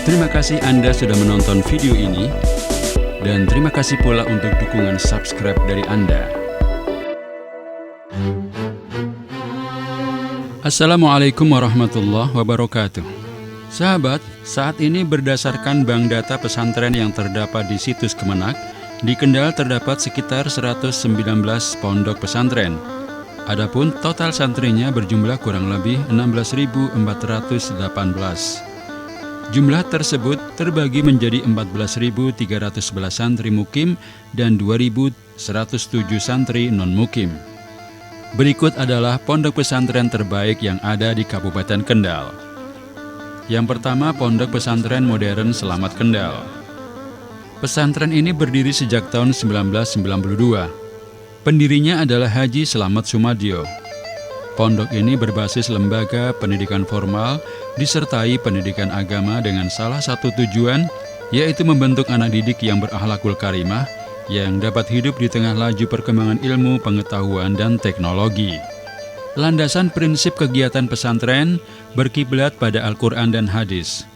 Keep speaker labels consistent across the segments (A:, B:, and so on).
A: Terima kasih Anda sudah menonton video ini, dan terima kasih pula untuk dukungan subscribe dari Anda. Assalamualaikum warahmatullahi wabarakatuh. Sahabat, saat ini berdasarkan bank data pesantren yang terdapat di situs Kemenak, di Kendal terdapat sekitar 119 pondok pesantren. Adapun total santrinya berjumlah kurang lebih 16.418. Jumlah tersebut terbagi menjadi 14.311 santri mukim dan 2.107 santri non-mukim. Berikut adalah pondok pesantren terbaik yang ada di Kabupaten Kendal. Yang pertama, Pondok Pesantren Modern Selamat Kendal. Pesantren ini berdiri sejak tahun 1992. Pendirinya adalah Haji Slamet Sumadyo. Pondok ini berbasis lembaga pendidikan formal disertai pendidikan agama dengan salah satu tujuan, yaitu membentuk anak didik yang berakhlakul karimah yang dapat hidup di tengah laju perkembangan ilmu, pengetahuan, dan teknologi. Landasan prinsip kegiatan pesantren berkiblat pada Al-Quran dan hadis.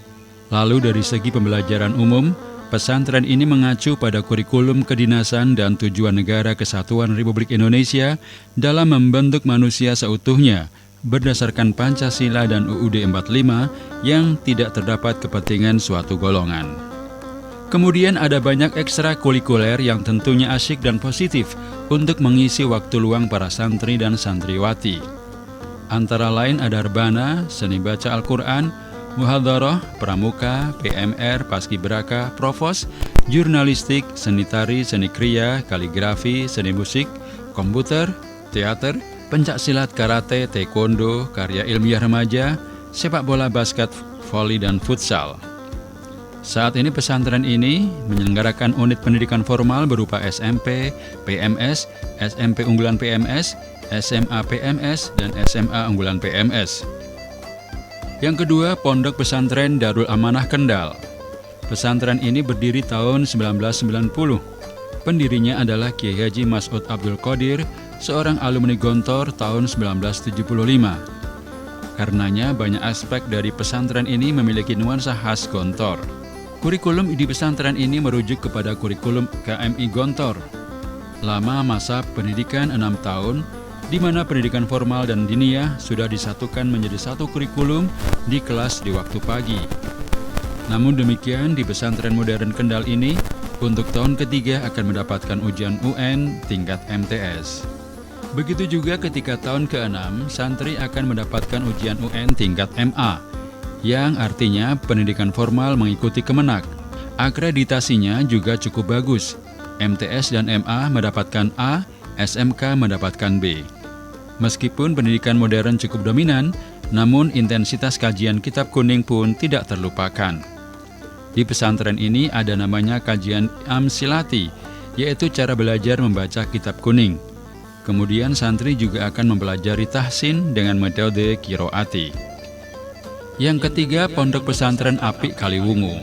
A: Lalu dari segi pembelajaran umum, pesantren ini mengacu pada kurikulum kedinasan dan tujuan Negara Kesatuan Republik Indonesia dalam membentuk manusia seutuhnya berdasarkan Pancasila dan UUD 45 yang tidak terdapat kepentingan suatu golongan. Kemudian ada banyak ekstrakurikuler yang tentunya asyik dan positif untuk mengisi waktu luang para santri dan santriwati. Antara lain ada rebana, seni baca Al-Quran, muhadharah, pramuka, PMR, paskibraka, provos, jurnalistik, seni tari, seni kriya, kaligrafi, seni musik, komputer, teater, pencaksilat, karate, taekwondo, karya ilmiah remaja, sepak bola, basket, voli, dan futsal. Saat ini pesantren ini menyelenggarakan unit pendidikan formal berupa SMP, PMS, SMP unggulan PMS, SMA PMS, dan SMA unggulan PMS. Yang kedua, Pondok Pesantren Darul Amanah Kendal. Pesantren ini berdiri tahun 1990. Pendirinya adalah Kiai Haji Mas'ud Abdul Qadir, seorang alumni Gontor tahun 1975. Karenanya banyak aspek dari pesantren ini memiliki nuansa khas Gontor. Kurikulum di pesantren ini merujuk kepada kurikulum KMI Gontor. Lama masa pendidikan 6 tahun, di mana pendidikan formal dan diniyah sudah disatukan menjadi satu kurikulum di kelas di waktu pagi. Namun demikian, di pesantren modern Kendal ini, untuk tahun ketiga akan mendapatkan ujian UN tingkat MTS. Begitu juga ketika tahun ke-6, santri akan mendapatkan ujian UN tingkat MA, yang artinya pendidikan formal mengikuti Kemenak. Akreditasinya juga cukup bagus. MTS dan MA mendapatkan A, SMK mendapatkan B. Meskipun pendidikan modern cukup dominan, namun intensitas kajian kitab kuning pun tidak terlupakan. Di pesantren ini ada namanya kajian Amsilati, yaitu cara belajar membaca kitab kuning. Kemudian santri juga akan mempelajari tahsin dengan metode Qiroati. Yang ketiga, Pondok Pesantren Apik Kaliwungu.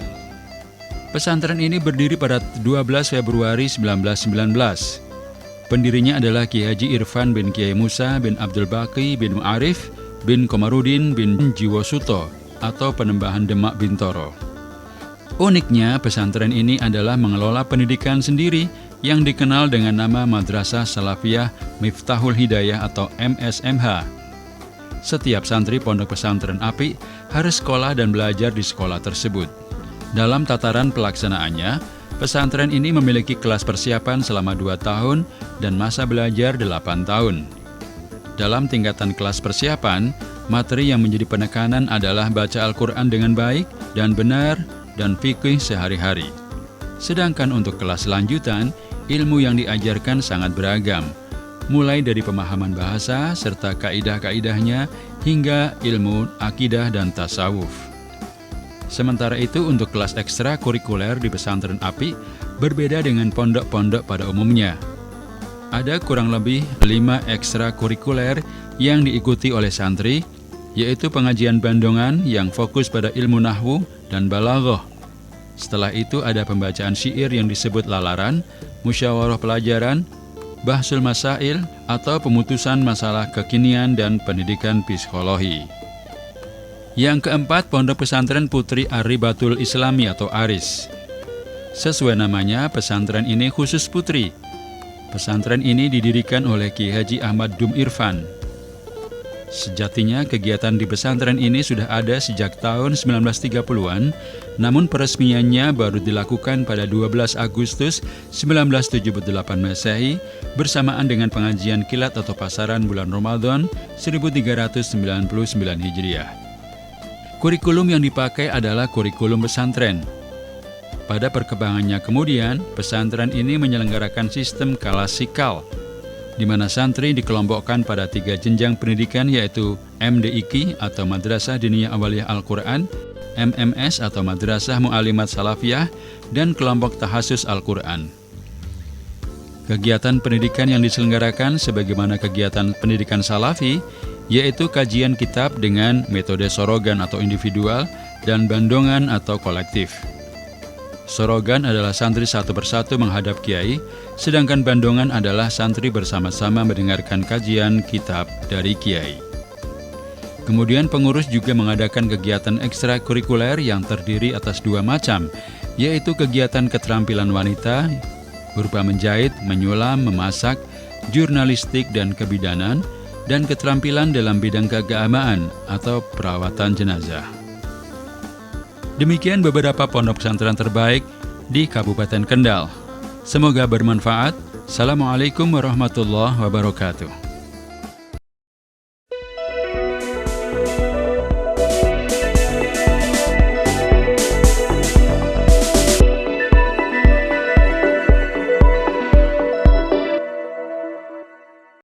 A: Pesantren ini berdiri pada 12 Februari 1919. Pendirinya adalah Kiai Haji Irfan bin Kiai Musa bin Abdul Baqi bin Mu'arif bin Komarudin bin Jiwosuto atau Penembahan Demak Bintoro. Uniknya, pesantren ini adalah mengelola pendidikan sendiri yang dikenal dengan nama Madrasah Salafiyah Miftahul Hidayah atau MSMH. Setiap santri Pondok Pesantren Apik harus sekolah dan belajar di sekolah tersebut. Dalam tataran pelaksanaannya, pesantren ini memiliki kelas persiapan selama 2 tahun dan masa belajar 8 tahun. Dalam tingkatan kelas persiapan, materi yang menjadi penekanan adalah baca Al-Quran dengan baik dan benar dan fikih sehari-hari. Sedangkan untuk kelas lanjutan, ilmu yang diajarkan sangat beragam, mulai dari pemahaman bahasa serta kaidah-kaidahnya hingga ilmu akidah dan tasawuf. Sementara itu untuk kelas ekstrakurikuler di pesantren Apik berbeda dengan pondok-pondok pada umumnya. Ada kurang lebih 5 ekstrakurikuler yang diikuti oleh santri, yaitu pengajian bandongan yang fokus pada ilmu nahwu dan balaghah. Setelah itu ada pembacaan syair yang disebut lalaran, musyawarah pelajaran, bahsul masail atau pemutusan masalah kekinian dan pendidikan psikologi. Yang keempat, Pondok Pesantren Putri Aribatul Islami atau ARIS. Sesuai namanya, pesantren ini khusus putri. Pesantren ini didirikan oleh Ki Haji Ahmad Dum Irfan. Sejatinya kegiatan di pesantren ini sudah ada sejak tahun 1930-an, namun peresmiannya baru dilakukan pada 12 Agustus 1978 Masehi bersamaan dengan pengajian kilat atau pasaran bulan Ramadan 1399 Hijriah. Kurikulum yang dipakai adalah kurikulum pesantren. Pada perkembangannya kemudian, pesantren ini menyelenggarakan sistem kalasikal, di mana santri dikelompokkan pada 3 jenjang pendidikan yaitu MDIQ atau Madrasah Diniyah Awaliyah Al-Quran, MMS atau Madrasah Mu'alimat Salafiyah, dan kelompok Tahasus Al-Quran. Kegiatan pendidikan yang diselenggarakan sebagaimana kegiatan pendidikan salafi, yaitu kajian kitab dengan metode sorogan atau individual dan bandongan atau kolektif. Sorogan adalah santri satu persatu menghadap kiai, sedangkan bandongan adalah santri bersama-sama mendengarkan kajian kitab dari kiai. Kemudian pengurus juga mengadakan kegiatan ekstrakurikuler yang terdiri atas 2 macam, yaitu kegiatan keterampilan wanita, berupa menjahit, menyulam, memasak, jurnalistik, dan kebidanan, dan keterampilan dalam bidang keagamaan atau perawatan jenazah. Demikian beberapa pondok pesantren terbaik di Kabupaten Kendal. Semoga bermanfaat. Assalamualaikum warahmatullahi wabarakatuh.